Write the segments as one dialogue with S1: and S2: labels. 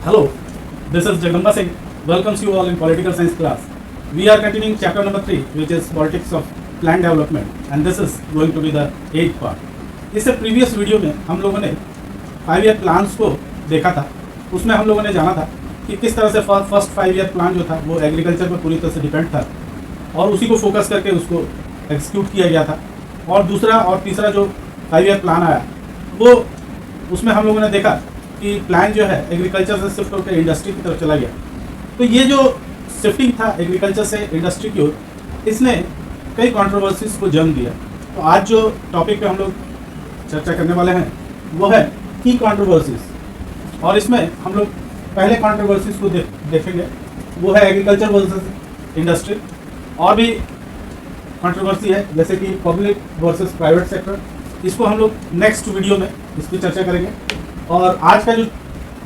S1: Hello, this is Jagdamba Singh. Welcomes you all in political science class. We are continuing chapter number 3, which is politics of land development, and this is going to be the 8th part. इससे previous video में हम लोगों ने 5 year plans को देखा था. उसमें हम लोगों ने जाना था कि किस तरह से फर्स्ट 5 ईयर प्लान जो था वो एग्रीकल्चर पर पूरी तरह से डिपेंड था और उसी को फोकस करके उसको एग्जीक्यूट किया गया था. और दूसरा और तीसरा जो 5 ईयर प्लान आया वो उसमें हम लोगों ने देखा कि प्लान जो है एग्रीकल्चर से शिफ्ट होकर इंडस्ट्री की तरफ चला गया. तो ये जो शिफ्टिंग था एग्रीकल्चर से इंडस्ट्री की ओर, इसने कई कंट्रोवर्सीज को जन्म दिया. तो आज जो टॉपिक पे हम लोग चर्चा करने वाले हैं वो है की कंट्रोवर्सीज, और इसमें हम लोग पहले कंट्रोवर्सीज को देखेंगे. वो है एग्रीकल्चर वर्सेस इंडस्ट्री. और भी कंट्रोवर्सी है जैसे कि पब्लिक वर्सेस प्राइवेट सेक्टर. इसको हम लोग नेक्स्ट वीडियो में इसकी चर्चा करेंगे. और आज का जो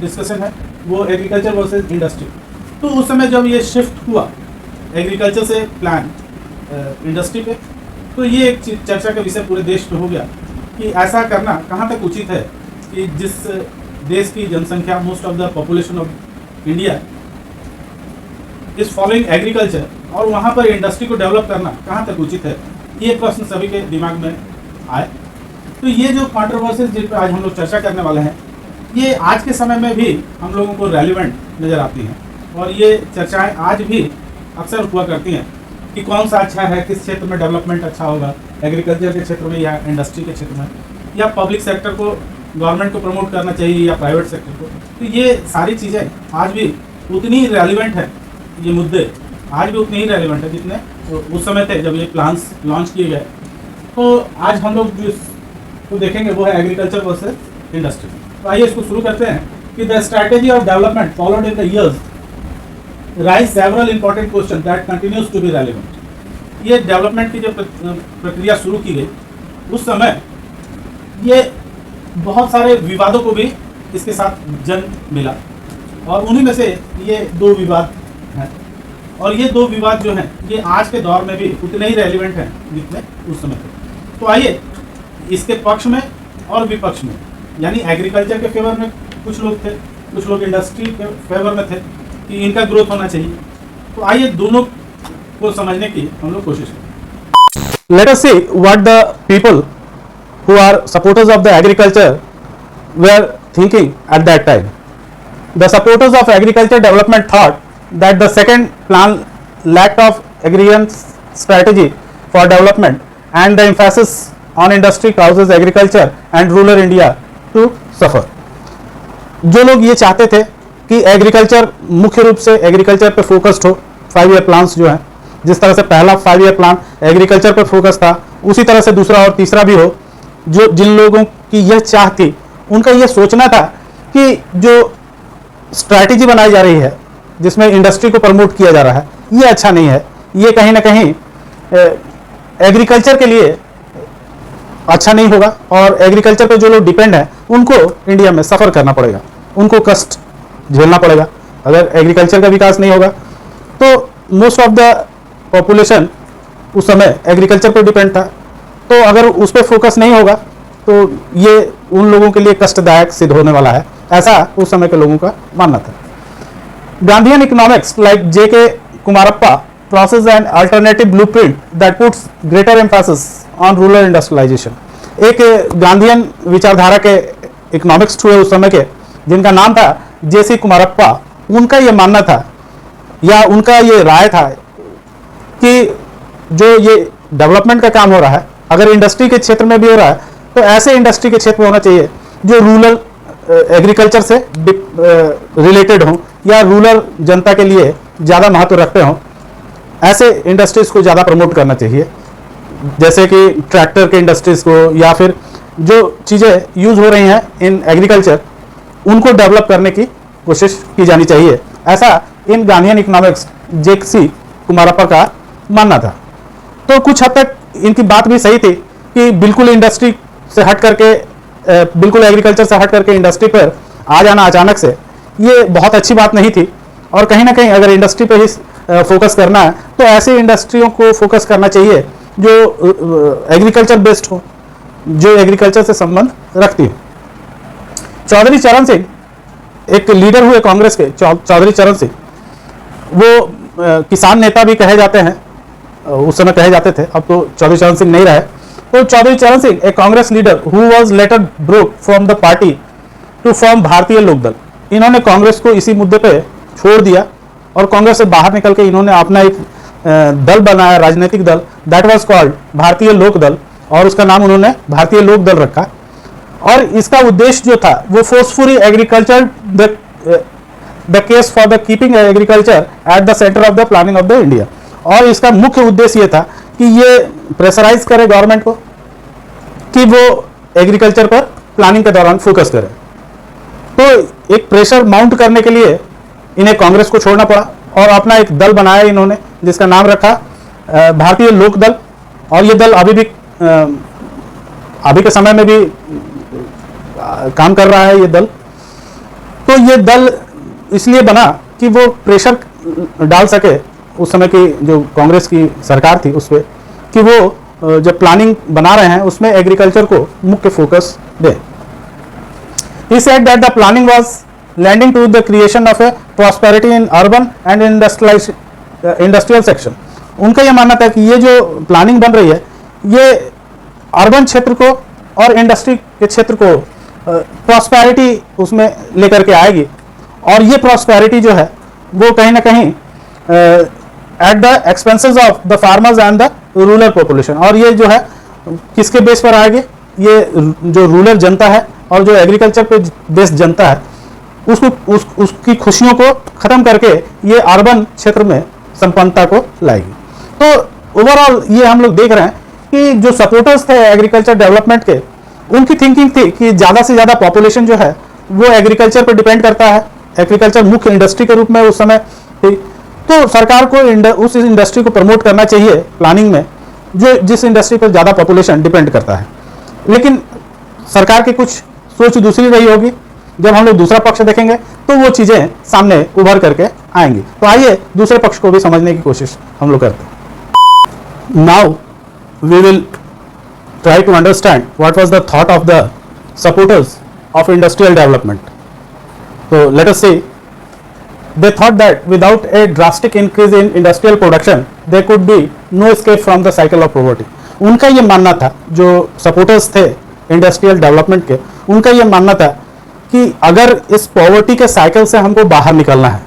S1: डिस्कशन है वो एग्रीकल्चर वर्सेस इंडस्ट्री. तो उस समय जब ये शिफ्ट हुआ एग्रीकल्चर से प्लान इंडस्ट्री पे, तो ये एक चर्चा का विषय पूरे देश में हो गया कि ऐसा करना कहाँ तक उचित है कि जिस देश की जनसंख्या most of the population of India is following agriculture, और वहाँ पर इंडस्ट्री को डेवलप करना कहाँ तक उचित है. ये प्रश्न सभी के दिमाग में आए. तो ये जो कंट्रोवर्सीज जिन पर आज हम लोग चर्चा करने वाले हैं ये आज के समय में भी हम लोगों को रेलिवेंट नज़र आती हैं, और ये चर्चाएं आज भी अक्सर हुआ करती हैं कि कौन सा अच्छा है, किस क्षेत्र में डेवलपमेंट अच्छा होगा, एग्रीकल्चर के क्षेत्र में या इंडस्ट्री के क्षेत्र में, या पब्लिक सेक्टर को गवर्नमेंट को प्रमोट करना चाहिए या प्राइवेट सेक्टर को. तो ये सारी चीज़ें आज भी उतनी ही रेलिवेंट है, ये मुद्दे आज भी उतने ही रेलिवेंट है जितने उस समय थे जब ये प्लान्स लॉन्च किए गए. तो आज हम लोग जो तो देखेंगे वो है एग्रीकल्चर वर्सेस इंडस्ट्री. तो आइए इसको शुरू करते हैं कि the strategy of development followed in the years raise several important question that continues to be relevant. ये डेवलपमेंट की जो प्रक्रिया शुरू की गई उस समय ये बहुत सारे विवादों को भी इसके साथ जन्म मिला, और उन्हीं में से ये 2 विवाद हैं. और ये 2 विवाद जो हैं ये आज के दौर में भी उतने ही रेलिवेंट हैं जितने उस समय थे. तो आइए इसके पक्ष में और विपक्ष में, यानी एग्रीकल्चर के फेवर में कुछ लोग थे, कुछ लोग इंडस्ट्री के फेवर में थे कि इनका ग्रोथ होना चाहिए. तो आइए दोनों को समझने की हम लोग कोशिश करें.
S2: Let us see what the people who are supporters of the agriculture were thinking at that time. The supporters of agriculture development thought that the second plan lacked of agrarian strategy for development, and the emphasis on industry causes agriculture and rural India to suffer. जो लोग ये चाहते थे कि agriculture मुख्य रूप से agriculture पे फोकस्ड हो, 5 ईयर प्लान्स जो हैं, जिस तरह से पहला 5 ईयर प्लान एग्रीकल्चर पे फोकस था, उसी तरह से दूसरा और तीसरा भी हो. जो जिन लोगों की यह चाह थी उनका यह सोचना था कि जो स्ट्रैटेजी बनाई जा रही है जिसमें इंडस्ट्री को प्रमोट किया जा रहा है ये अच्छा नहीं है. ये कहीं ना कहीं एग्रीकल्चर के लिए अच्छा नहीं होगा, और एग्रीकल्चर पे जो लोग डिपेंड हैं उनको इंडिया में सफ़र करना पड़ेगा, उनको कष्ट झेलना पड़ेगा अगर एग्रीकल्चर का विकास नहीं होगा. तो मोस्ट ऑफ द पॉपुलेशन उस समय एग्रीकल्चर पे डिपेंड था, तो अगर उस पर फोकस नहीं होगा तो ये उन लोगों के लिए कष्टदायक सिद्ध होने वाला है, ऐसा उस समय के लोगों का मानना था. Gandhian economics like J.K. Kumarappa process an alternative blueprint that puts greater emphasis on rural industrialization. एक गांधीयन विचारधारा के इकोनॉमिक्स हुए उस समय के जिनका नाम था J.C. कुमारप्पा. उनका ये मानना था या उनका ये राय था कि जो ये डेवलपमेंट का काम हो रहा है अगर इंडस्ट्री के क्षेत्र में भी हो रहा है तो ऐसे इंडस्ट्री के क्षेत्र में होना चाहिए जो रूरल एग्रीकल्चर से रिलेटेड हों या रूरल जनता के लिए ज़्यादा महत्व रखते हों. ऐसे इंडस्ट्रीज़ को ज़्यादा प्रमोट करना चाहिए, जैसे कि ट्रैक्टर के इंडस्ट्रीज़ को, या फिर जो चीज़ें यूज़ हो रही हैं इन एग्रीकल्चर उनको डेवलप करने की कोशिश की जानी चाहिए. ऐसा इन गांधीयन इकोनॉमिक्स J.C. कुमारप्पा का मानना था. तो कुछ हद तक इनकी बात भी सही थी कि बिल्कुल इंडस्ट्री से हट करके बिल्कुल एग्रीकल्चर से हट करके इंडस्ट्री पर आ जाना अचानक से ये बहुत अच्छी बात नहीं थी. और कहीं ना कहीं अगर इंडस्ट्री पर ही फोकस करना है तो ऐसी इंडस्ट्रियों को फोकस करना चाहिए जो एग्रीकल्चर बेस्ड हो, जो एग्रीकल्चर से संबंध रखती हो. चौधरी चरण सिंह एक लीडर हुए कांग्रेस के चौधरी चरण सिंह, वो किसान नेता भी कहे जाते हैं, उस समय कहे जाते थे, अब तो चौधरी चरण सिंह नहीं रहे। तो चौधरी चरण सिंह एक Congress leader who was later broke from the party to form Bharatiya Lok Dal, इन्होंने कांग्रेस को इसी मुद्दे पे छोड़ दिया और कांग्रेस से बाहर निकल के इन्होंने अपना एक दल बनाया, राजनीतिक दल, दैट वाज कॉल्ड भारतीय लोक दल, और उसका नाम उन्होंने भारतीय लोक दल रखा। और इसका उद्देश्य जो था वो forcefully agriculture the case for the keeping agriculture at the centre of the planning of the India. और इसका मुख्य उद्देश्य ये था कि ये प्रेशराइज करे गवर्नमेंट को कि वो एग्रीकल्चर पर प्लानिंग के दौरान फोकस करे। तो एक प्रेशर माउंट करने के लिए इन्हें कांग्रेस को छोड़ना पड़ा और अपना एक दल बनाया इन्होंने, जिसका नाम रखा भारतीय लोक दल। और ये दल अभी के समय में भी काम कर रहा है ये दल। तो ये दल इसलिए बना कि वो प्रेशर डाल सके उस समय की जो कांग्रेस की सरकार थी उस पर, कि वो जब प्लानिंग बना रहे हैं उसमें एग्रीकल्चर को मुख्य focus they. He said that the planning was lending to the creation of a prosperity in urban and industrial section. उनका यह मानना था कि ये जो प्लानिंग बन रही है ये अर्बन क्षेत्र को और इंडस्ट्री के क्षेत्र को प्रॉस्पेरिटी उसमें लेकर के आएगी। और ये प्रॉस्पेरिटी जो है वो कहीं ना कहीं at the expenses of the farmers and the rural population. और ये जो है किसके बेस पर आएगी, ये जो रूरल जनता है और जो एग्रीकल्चर पे बेस्ड जनता है उसकी खुशियों को खत्म करके ये अर्बन क्षेत्र में संपन्नता को लाएगी। तो ओवरऑल ये हम लोग देख रहे हैं कि जो सपोर्टर्स थे एग्रीकल्चर डेवलपमेंट के, उनकी थिंकिंग थी कि ज़्यादा से ज़्यादा पॉपुलेशन जो है वो एग्रीकल्चर पर डिपेंड करता है, एग्रीकल्चर मुख्य इंडस्ट्री के रूप में उस समय थी। तो सरकार को उस इंडस्ट्री को प्रमोट करना चाहिए प्लानिंग में जो जिस इंडस्ट्री पर ज़्यादा पॉपुलेशन डिपेंड करता है। लेकिन सरकार की कुछ सोच दूसरी रही होगी। जब हम लोग दूसरा पक्ष देखेंगे तो वो चीज़ें सामने उभर करके आएंगी। तो आइए दूसरे पक्ष को भी समझने की कोशिश हम लोग करते हैं। Now we will try to understand what was the thought of the supporters of industrial development. तो let us see, they thought that without a drastic increase in industrial production there could be no escape from the cycle of poverty. उनका ये मानना था, जो supporters थे industrial development के, उनका ये मानना था कि अगर इस पॉवर्टी के साइकिल से हमको बाहर निकलना है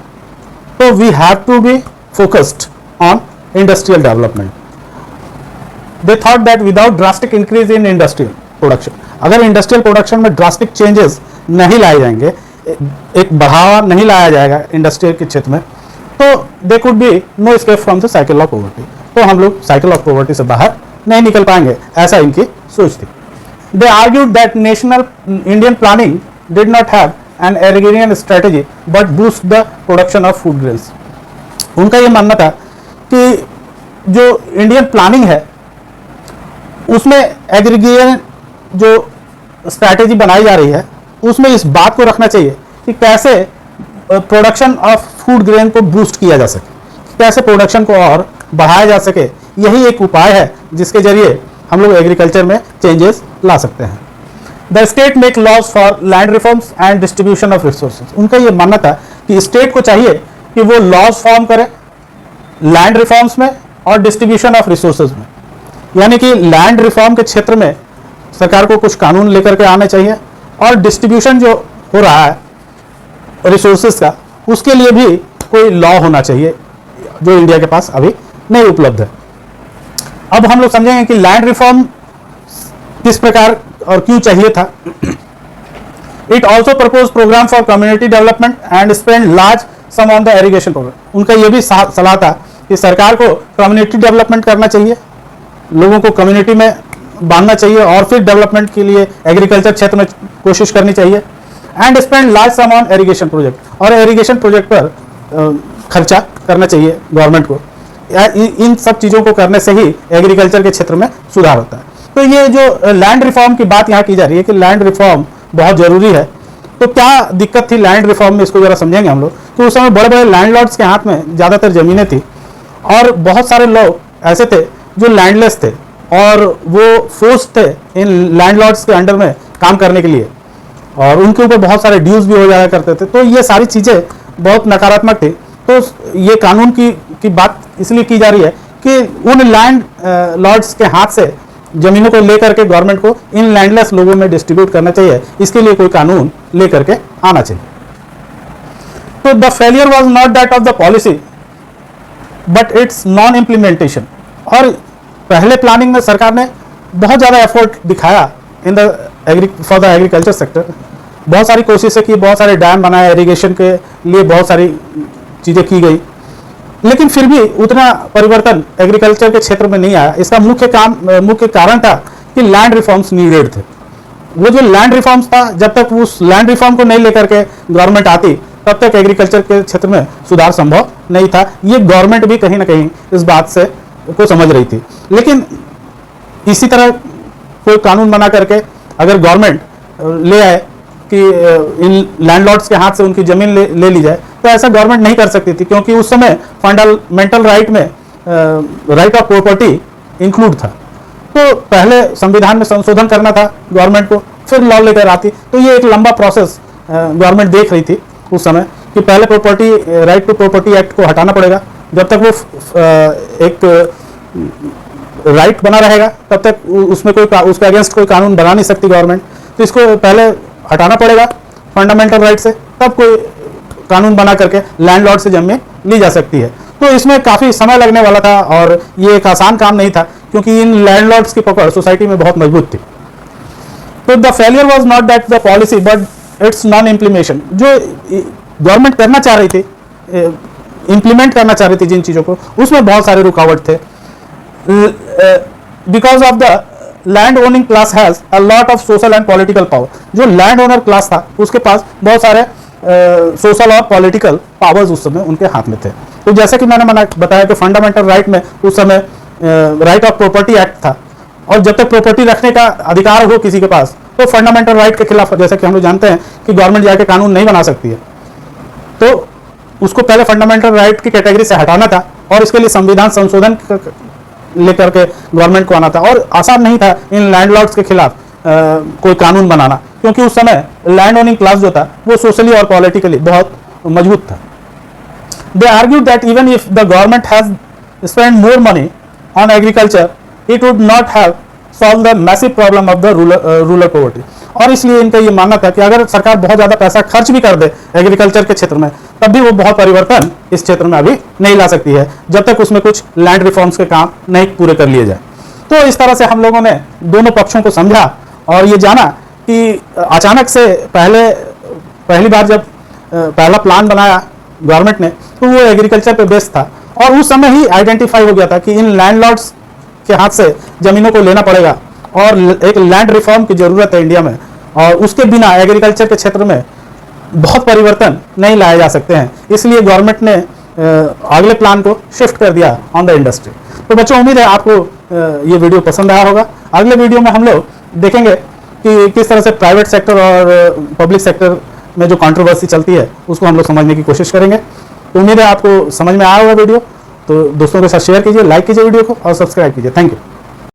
S2: तो we have to be focused on industrial development. They thought that without drastic increase in industrial production, अगर इंडस्ट्रियल प्रोडक्शन में ड्रास्टिक चेंजेस नहीं लाए जाएंगे, एक बढ़ावा नहीं लाया जाएगा इंडस्ट्रियल के क्षेत्र में, तो they could be no escape from the cycle of poverty. तो हम लोग साइकिल ऑफ पॉवर्टी से बाहर नहीं निकल पाएंगे, ऐसा इनकी सोच थी। They argued that national Indian planning did not have an agrarian strategy but boost the production of food grains. उनका ये मानना था कि जो इंडियन प्लानिंग है उसमें एग्रीरियन जो स्ट्रैटेजी बनाई जा रही है उसमें इस बात को रखना चाहिए कि कैसे प्रोडक्शन ऑफ फूड ग्रेन को बूस्ट किया जा सके, कैसे प्रोडक्शन को और बढ़ाया जा सके। यही एक उपाय है जिसके जरिए हम लोग एग्रीकल्चर में चेंजेस ला सकते हैं। The state make laws for land reforms and distribution of resources. उनका ये मानना था कि स्टेट को चाहिए कि वो लॉज फॉर्म करे लैंड रिफॉर्म्स में और डिस्ट्रीब्यूशन ऑफ रिसोर्सेज में, यानी कि लैंड रिफॉर्म के क्षेत्र में सरकार को कुछ कानून लेकर के आने चाहिए और डिस्ट्रीब्यूशन जो हो रहा है रिसोर्सेज का उसके लिए भी कोई लॉ होना चाहिए जो इंडिया के पास अभी नहीं उपलब्ध है। अब हम लोग समझेंगे कि लैंड रिफॉर्म किस प्रकार और क्यों चाहिए था। It also propose program for community development and spend large sum on the irrigation program. उनका यह भी सलाह था कि सरकार को कम्युनिटी डेवलपमेंट करना चाहिए, लोगों को कम्युनिटी में बांधना चाहिए और फिर डेवलपमेंट के लिए एग्रीकल्चर क्षेत्र में कोशिश करनी चाहिए। And spend large sum on irrigation project, और इरिगेशन प्रोजेक्ट पर खर्चा करना चाहिए गवर्नमेंट को। इन सब चीज़ों को करने से ही एग्रीकल्चर के क्षेत्र में सुधार होता है। तो ये जो लैंड रिफॉर्म की बात यहाँ की जा रही है कि लैंड रिफॉर्म बहुत ज़रूरी है। तो क्या दिक्कत थी लैंड रिफॉर्म में, इसको जरा समझेंगे हम लोग। तो उस समय बड़े बड़े लैंडलॉर्ड्स के हाथ में ज़्यादातर ज़मीनें थी और बहुत सारे लोग ऐसे थे जो लैंडलेस थे और वो फोर्स थे इन लैंडलॉर्ड्स के अंडर में काम करने के लिए। और उनके ऊपर बहुत सारे ड्यूज भी हो जाया करते थे। तो ये सारी चीज़ें बहुत नकारात्मक थी। तो ये कानून की बात इसलिए की जा रही है कि उन लैंड लॉर्ड्स के हाथ से जमीनों को लेकर के गवर्नमेंट को इन लैंडलेस लोगों में डिस्ट्रीब्यूट करना चाहिए, इसके लिए कोई कानून लेकर के आना चाहिए। तो the failure was not that of the policy but it's non implementation. और पहले प्लानिंग में सरकार ने बहुत ज़्यादा एफर्ट दिखाया in the for the agriculture sector. बहुत सारी कोशिशें की, बहुत सारे डैम बनाए, इरिगेशन के लिए बहुत सारी चीज़ें की गई, लेकिन फिर भी उतना परिवर्तन एग्रीकल्चर के क्षेत्र में नहीं आया। इसका मुख्य कारण था कि लैंड रिफॉर्म्स नीडेड थे। वो जो लैंड रिफॉर्म्स था, जब तक उस लैंड रिफॉर्म को नहीं लेकर के गवर्नमेंट आती तब तक एग्रीकल्चर के क्षेत्र में सुधार संभव नहीं था। ये गवर्नमेंट भी कहीं ना कहीं इस बात से को समझ रही थी। लेकिन इसी तरह कोई कानून बना करके अगर गवर्नमेंट ले आए कि इन लैंडलॉर्ड्स के हाथ से उनकी ज़मीन ले ली जाए, तो ऐसा गवर्नमेंट नहीं कर सकती थी, क्योंकि उस समय फंडामेंटल राइट में राइट ऑफ प्रॉपर्टी इंक्लूड था। तो पहले संविधान में संशोधन करना था गवर्नमेंट को, फिर लॉ लेकर आती। तो ये एक लंबा प्रोसेस गवर्नमेंट देख रही थी उस समय कि पहले property right to property act को हटाना पड़ेगा। जब तक वो एक राइट बना रहेगा तब तक उसमें उसके अगेंस्ट कोई कानून बना नहीं सकती गवर्नमेंट। तो इसको पहले हटाना पड़ेगा फंडामेंटल राइट से, तब कोई कानून बना करके लैंडलॉर्ड से जमीन ली जा सकती है। तो इसमें काफ़ी समय लगने वाला था और ये एक आसान काम नहीं था, क्योंकि इन लैंडलॉर्ड्स की पकड़ सोसाइटी में बहुत मजबूत थी। तो the failure was not that the policy but it's non implementation. जो गवर्नमेंट करना चाह रही थी, इम्प्लीमेंट करना चाह रही थी जिन चीज़ों को, उसमें बहुत सारे रुकावट थे। Because of the land owning class has a lot of social and political power. जो लैंड ओनर क्लास था उसके पास बहुत सारे सोशल और पॉलिटिकल पावर्स उस समय उनके हाथ में थे। तो जैसे कि मैंने बताया कि फंडामेंटल राइट में उस समय राइट ऑफ प्रॉपर्टी एक्ट था, और जब तक प्रॉपर्टी रखने का अधिकार हो किसी के पास, तो फंडामेंटल राइट के खिलाफ, जैसे कि हम लोग जानते हैं कि गवर्नमेंट जाके कानून नहीं बना सकती है, तो उसको पहले फंडामेंटल राइट की कैटेगरी से हटाना था और इसके लिए संविधान संशोधन लेकर के गवर्नमेंट को आना था। और आसान नहीं था इन लैंडलॉर्ड्स के खिलाफ कोई कानून बनाना, क्योंकि उस समय लैंड ओनिंग क्लास जो था वो सोशली और पॉलिटिकली बहुत मजबूत था। दे argue that even if the government has spend more money on agriculture it would not have solve the massive problem of the rural poverty. और इसलिए इनका ये मानना था कि अगर सरकार बहुत ज़्यादा पैसा खर्च भी कर दे एग्रीकल्चर के क्षेत्र में, तब भी वो बहुत परिवर्तन इस क्षेत्र में अभी नहीं ला सकती है, जब तक उसमें कुछ लैंड रिफॉर्म्स के काम नहीं पूरे कर लिए जाए। तो इस तरह से हम लोगों ने दोनों पक्षों को समझा और ये जाना कि अचानक से पहली बार जब पहला प्लान बनाया गवर्नमेंट ने, तो वो एग्रीकल्चर पे बेस्ड था। और उस समय ही आइडेंटिफाई हो गया था कि इन लैंडलॉर्ड्स के हाथ से ज़मीनों को लेना पड़ेगा और एक लैंड रिफॉर्म की ज़रूरत है इंडिया में, और उसके बिना एग्रीकल्चर के क्षेत्र में बहुत परिवर्तन नहीं लाए जा सकते हैं। इसलिए गवर्नमेंट ने अगले प्लान को शिफ्ट कर दिया ऑन द इंडस्ट्री। तो बच्चों, उम्मीद है आपको ये वीडियो पसंद आया होगा। अगले वीडियो में हम लोग देखेंगे कि किस तरह से प्राइवेट सेक्टर और पब्लिक सेक्टर में जो कंट्रोवर्सी चलती है उसको हम लोग समझने की कोशिश करेंगे। तो उम्मीद है आपको समझ में आया होगा वीडियो। तो दोस्तों के साथ शेयर कीजिए, लाइक कीजिए वीडियो को और सब्सक्राइब कीजिए। Thank you.